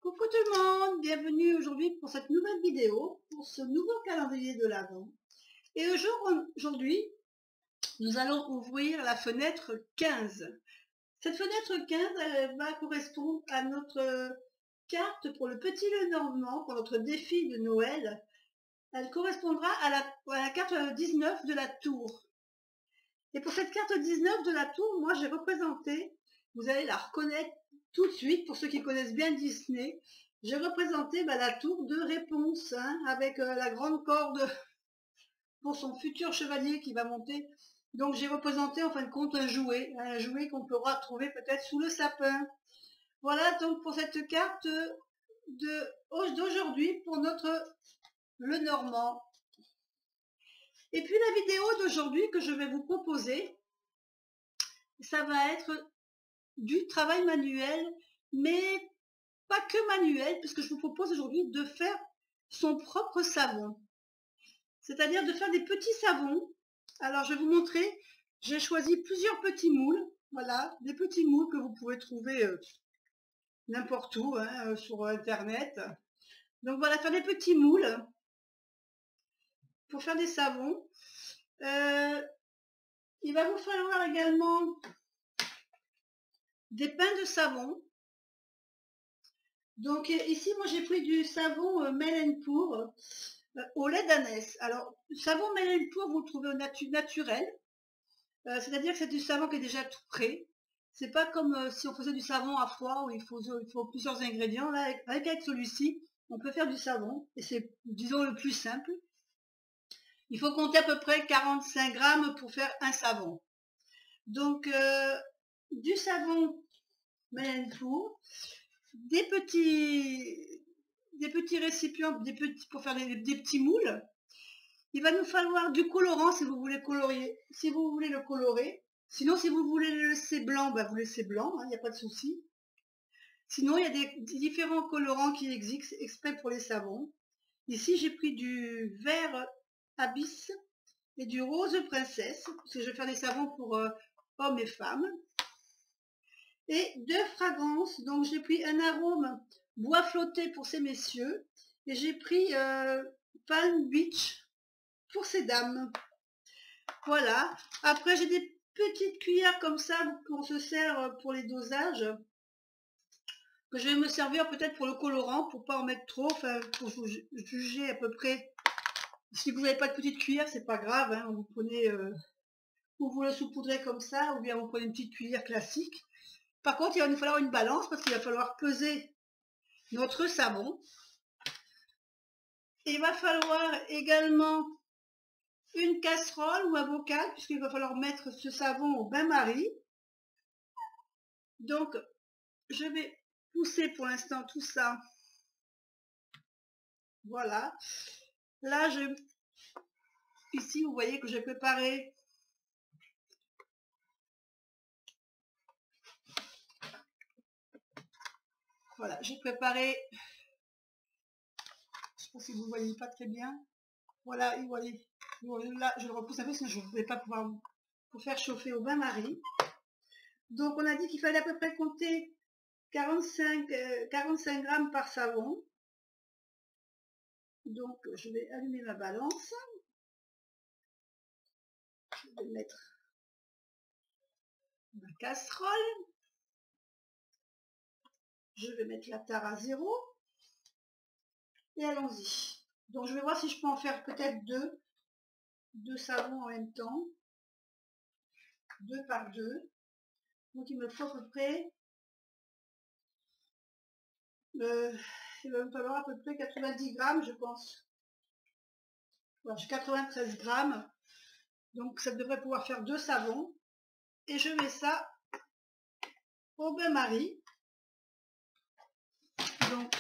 Coucou tout le monde, bienvenue aujourd'hui pour cette nouvelle vidéo, pour ce nouveau calendrier de l'Avent. Et aujourd'hui, nous allons ouvrir la fenêtre 15. Cette fenêtre 15 elle va correspondre à notre carte pour le petit Lenormand, pour notre défi de Noël. Elle correspondra à la carte 19 de la tour. Et pour cette carte 19 de la tour, moi j'ai représenté, vous allez la reconnaître tout de suite, pour ceux qui connaissent bien Disney, j'ai représenté la tour de réponse, avec la grande corde pour son futur chevalier qui va monter. Donc j'ai représenté en fin de compte un jouet qu'on pourra trouver peut-être sous le sapin. Voilà donc pour cette carte d'aujourd'hui pour notre Lenormand. Et puis la vidéo d'aujourd'hui que je vais vous proposer, ça va être du travail manuel, mais pas que manuel, puisque je vous propose aujourd'hui de faire son propre savon. C'est-à-dire de faire des petits savons. Alors je vais vous montrer, j'ai choisi plusieurs petits moules, voilà, des petits moules que vous pouvez trouver n'importe où, sur internet. Donc voilà, faire des petits moules pour faire des savons. Il va vous falloir également des pains de savon. Donc ici, moi j'ai pris du savon Mellenpour au lait d'ânesse. Alors, le savon Mellenpour, vous le trouvez au naturel. C'est-à-dire que c'est du savon qui est déjà tout prêt. C'est pas comme si on faisait du savon à froid où il faut plusieurs ingrédients. Là, avec celui-ci, on peut faire du savon. Et c'est, disons, le plus simple. Il faut compter à peu près 45 grammes pour faire un savon. Donc, du savon Mellenpour, des petits récipients, pour faire des petits moules. Il va nous falloir du colorant si vous voulez colorier, si vous voulez le colorer. Sinon, si vous voulez le laisser blanc, vous laissez blanc, il n'y a pas de souci. Sinon, il y a des différents colorants qui existent exprès pour les savons. Ici, j'ai pris du vert abysse et du rose princesse, parce que je vais faire des savons pour hommes et femmes. Et deux fragrances, donc j'ai pris un arôme bois flotté pour ces messieurs, et j'ai pris Palm Beach pour ces dames. Voilà. Après, j'ai des petites cuillères comme ça qu'on se sert pour les dosages, que je vais me servir peut-être pour le colorant, pour pas en mettre trop, enfin pour juger à peu près. Si vous n'avez pas de petite cuillère, c'est pas grave, vous prenez, ou vous le saupoudrez comme ça, ou bien vous prenez une petite cuillère classique. Par contre, il va nous falloir une balance parce qu'il va falloir peser notre savon. Il va falloir également une casserole ou un bocal, puisqu'il va falloir mettre ce savon au bain-marie. Donc, je vais pousser pour l'instant tout ça. Voilà. Là, ici, vous voyez que j'ai préparé voilà, j'ai préparé, je sais pas si vous ne voyez pas très bien. Voilà, vous voyez, là, je le repousse un peu, sinon je ne vais pas pouvoir pour faire chauffer au bain-marie. Donc, on a dit qu'il fallait à peu près compter 45 grammes par savon. Donc, je vais allumer ma balance. Je vais mettre ma casserole. Je vais mettre la tare à 0. Et allons-y. Donc, je vais voir si je peux en faire peut-être deux savons en même temps. 2 par 2. Donc, il me faut à peu près... il va me falloir à peu près 90 grammes, je pense. Voilà, j'ai 93 grammes. Donc, ça devrait pouvoir faire 2 savons. Et je mets ça au bain-marie. Donc,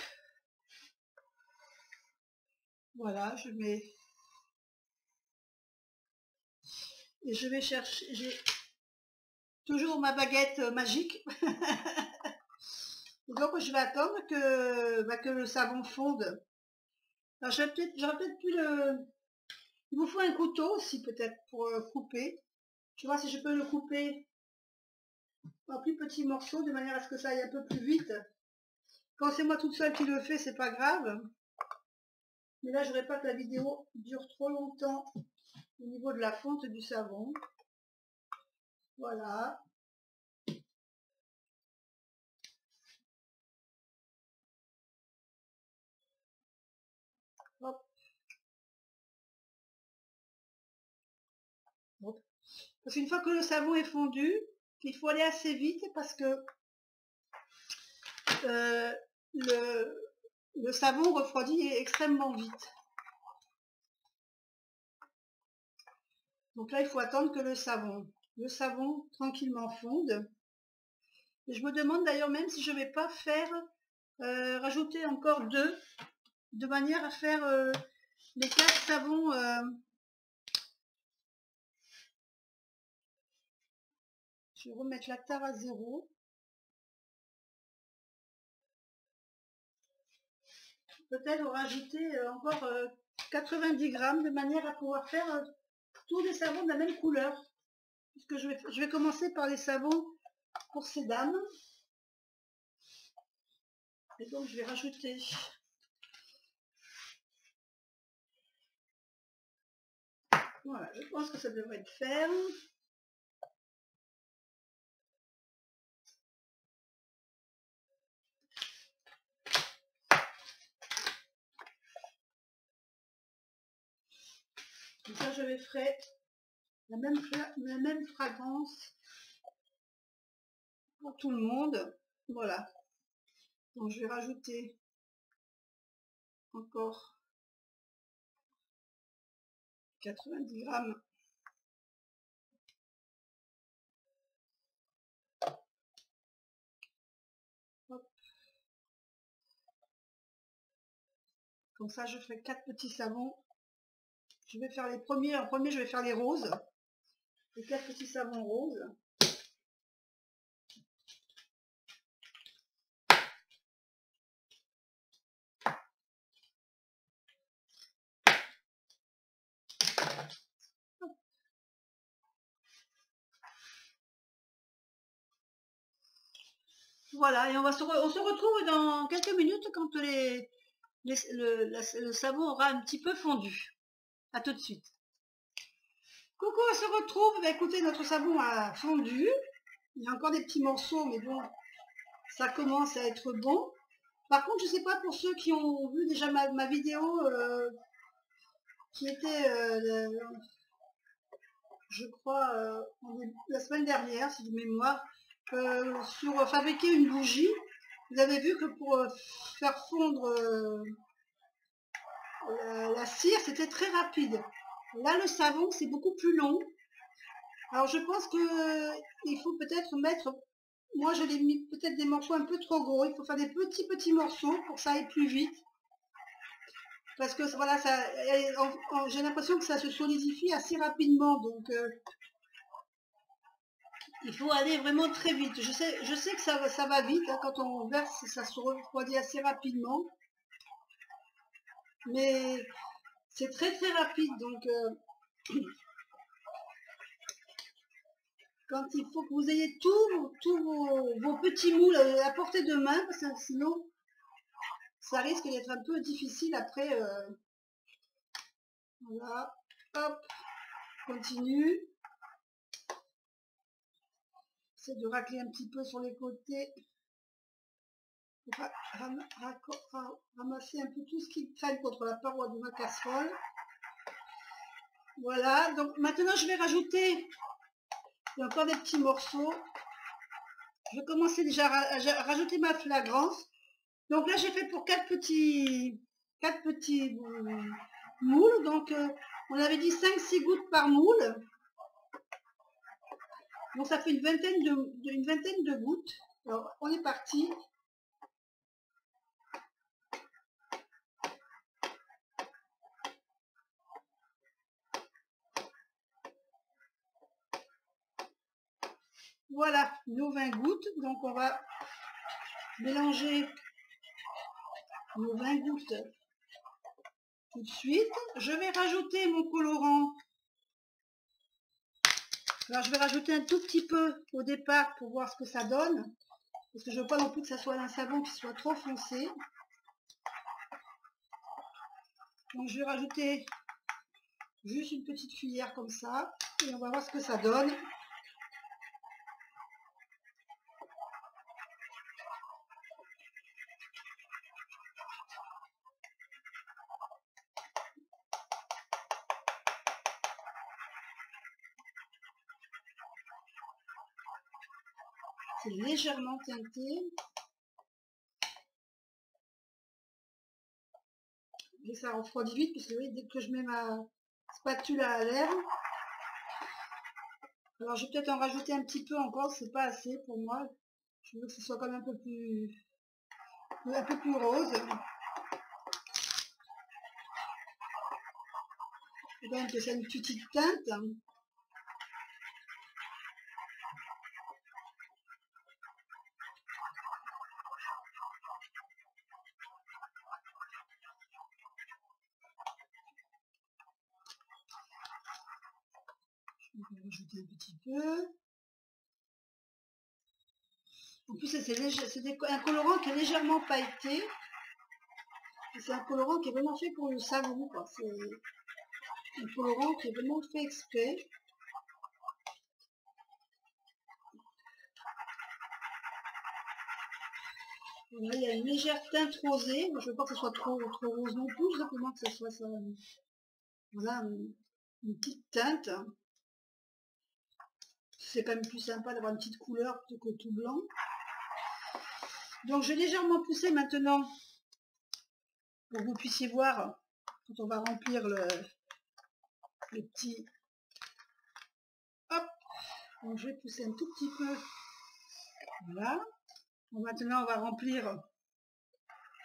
voilà, je mets... Et je vais chercher... J'ai toujours ma baguette magique. Donc, je vais attendre que le savon fonde. Alors, j'aurais peut-être pu le... Il vous faut un couteau aussi, peut-être, pour couper. Je vais voir si je peux le couper en plus petits morceaux, de manière à ce que ça aille un peu plus vite. Quand c'est moi toute seule qui le fais, c'est pas grave. Mais là, je voudrais pas que la vidéo dure trop longtemps au niveau de la fonte du savon. Voilà. Hop. Hop. Parce qu'une fois que le savon est fondu, il faut aller assez vite parce que le savon refroidit extrêmement vite. Donc là, il faut attendre que le savon tranquillement fonde. Et je me demande d'ailleurs même si je ne vais pas faire rajouter encore 2, de manière à faire les 4 savons. Je vais remettre la tare à 0. Peut-être rajouter encore 90 grammes de manière à pouvoir faire tous les savons de la même couleur. Puisque je vais commencer par les savons pour ces dames. Et donc je vais rajouter voilà, je pense que ça devrait être ferme. Et ça, je vais faire la même fragrance pour tout le monde. Voilà. Donc je vais rajouter encore 90 grammes. Hop. Comme ça, je ferai 4 petits savons. Je vais faire les premiers. En premier, je vais faire les roses. Les 4 petits savons roses. Voilà, et on se retrouve dans quelques minutes quand le savon aura un petit peu fondu. A tout de suite. Coucou, on se retrouve. Bah, écoutez, notre savon a fondu. Il y a encore des petits morceaux, mais bon, ça commence à être bon. Par contre, je ne sais pas pour ceux qui ont vu déjà ma vidéo qui était, je crois, la semaine dernière, si de mémoire, sur fabriquer une bougie. Vous avez vu que pour faire fondre la cire, c'était très rapide. Là, le savon, c'est beaucoup plus long. Alors, je pense qu'il faut peut-être mettre... Moi, je l'ai mis peut-être des morceaux un peu trop gros. Il faut faire des petits morceaux pour que ça aille plus vite. Parce que, voilà, j'ai l'impression que ça se solidifie assez rapidement. Donc, il faut aller vraiment très vite. Je sais que ça va vite. Hein, quand on verse, ça se refroidit assez rapidement. Mais c'est très rapide. Donc, quand il faut que vous ayez tous vos petits moules à portée de main, parce que sinon, ça risque d'être un peu difficile après. Voilà, hop, continue. J'essaie de racler un petit peu sur les côtés. Ramasser un peu tout ce qui traîne contre la paroi de ma casserole. Voilà, donc maintenant je vais rajouter encore des petits morceaux. Je vais commencer déjà à rajouter ma flagrance. Donc là j'ai fait pour 4 petits moules. Donc on avait dit 5-6 gouttes par moule. Donc ça fait une vingtaine de gouttes. Alors on est parti. Voilà nos 20 gouttes. Donc on va mélanger nos 20 gouttes tout de suite. Je vais rajouter mon colorant. Alors je vais rajouter un tout petit peu au départ pour voir ce que ça donne. parce que je veux pas non plus que ça soit un savon qui soit trop foncé. Donc je vais rajouter juste une petite cuillère comme ça, et on va voir ce que ça donne. C'est légèrement teinté. Et ça refroidit vite, puisque oui, dès que je mets ma spatule à l'air. Alors je vais peut-être en rajouter un petit peu encore, c'est pas assez pour moi. Je veux que ce soit quand même un peu plus rose. Et donc que ça ait une petite teinte. Je vais rajouter un petit peu. En plus, c'est un colorant qui est légèrement pailleté. C'est un colorant qui est vraiment fait pour le savon. C'est un colorant qui est vraiment fait exprès. Voilà, il y a une légère teinte rosée. Je ne veux pas que ce soit trop rose non plus. Simplement que ce soit ça. Voilà, une petite teinte. C'est quand même plus sympa d'avoir une petite couleur plutôt que tout blanc. Donc je vais légèrement pousser maintenant pour que vous puissiez voir quand on va remplir le petit. Hop. Donc je vais pousser un tout petit peu. Voilà. Bon, maintenant on va remplir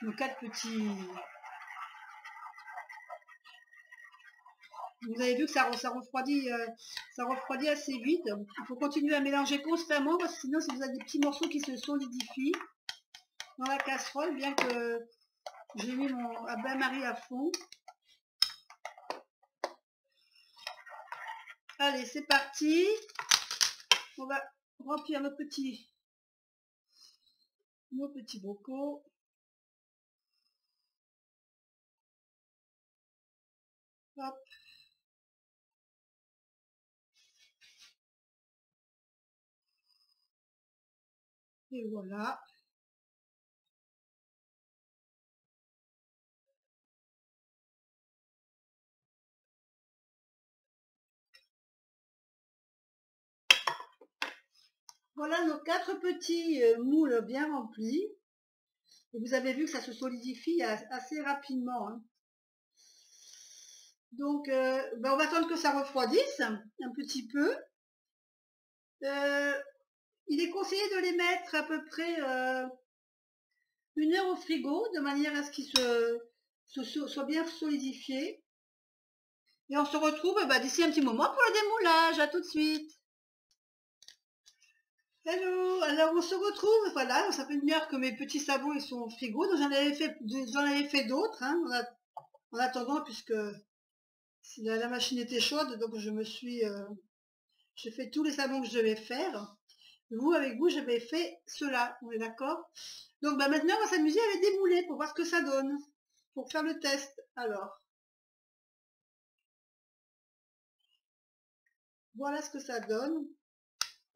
nos 4 petits. Vous avez vu que ça refroidit assez vite. Il faut continuer à mélanger constamment parce que sinon si vous avez des petits morceaux qui se solidifient dans la casserole, bien que j'ai mis mon bain-marie à fond. Allez, c'est parti. On va remplir nos petits bocaux. Hop. Et voilà. Voilà nos 4 petits moules bien remplis. Et vous avez vu que ça se solidifie assez rapidement. Hein. Donc, on va attendre que ça refroidisse un petit peu. Il est conseillé de les mettre à peu près 1 heure au frigo, de manière à ce qu'ils soient bien solidifiés. Et on se retrouve d'ici un petit moment pour le démoulage. À tout de suite. Hello, alors on se retrouve, voilà, ça fait 1 heure que mes petits savons ils sont au frigo, donc j'en avais fait d'autres, hein, en attendant, puisque la machine était chaude, donc j'ai fait tous les savons que je devais faire. Avec vous, j'avais fait cela, on est d'accord? Donc maintenant, on va s'amuser à les démouler pour voir ce que ça donne, pour faire le test. Alors, voilà ce que ça donne.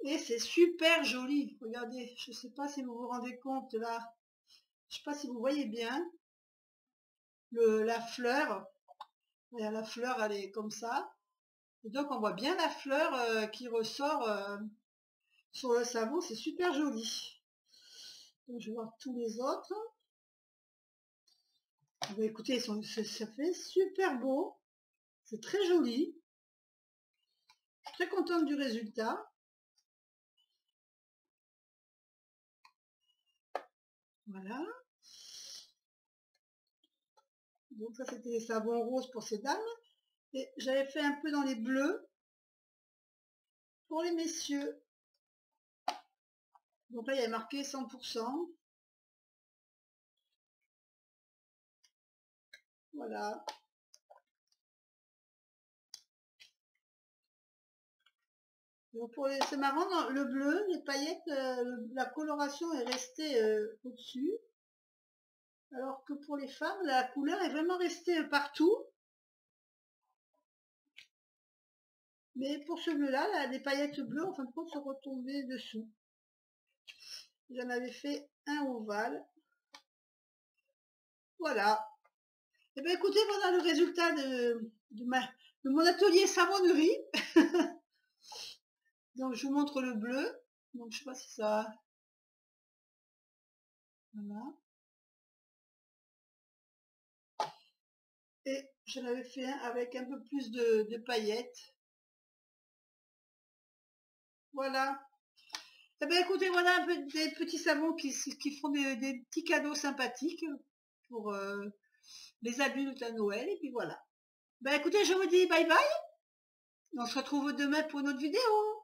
Et c'est super joli. Regardez, je ne sais pas si vous vous rendez compte là. Je ne sais pas si vous voyez bien la fleur. La fleur, elle est comme ça. Et donc, on voit bien la fleur qui ressort sur le savon. C'est super joli. Donc, je vais voir tous les autres. Écoutez, ça fait super beau. C'est très joli. Je suis très contente du résultat. Voilà. Donc ça, c'était les savons roses pour ces dames. Et j'avais fait un peu dans les bleus pour les messieurs. Donc là, il y a marqué 100%. Voilà. C'est marrant, dans le bleu, les paillettes, la coloration est restée au-dessus. Alors que pour les femmes, la couleur est vraiment restée partout. Mais pour ce bleu-là, les paillettes bleues, en fin de compte, sont retombées dessous. J'en avais fait un ovale. Voilà. Et bien écoutez, voilà le résultat de mon atelier savonnerie. Donc je vous montre le bleu. Donc je sais pas si ça... Voilà. Et j'en avais fait un avec un peu plus de paillettes. Voilà. Eh bien écoutez, voilà un peu des petits savons qui font des petits cadeaux sympathiques pour les adultes à Noël. Et puis voilà. Ben écoutez, je vous dis bye bye. On se retrouve demain pour une autre vidéo.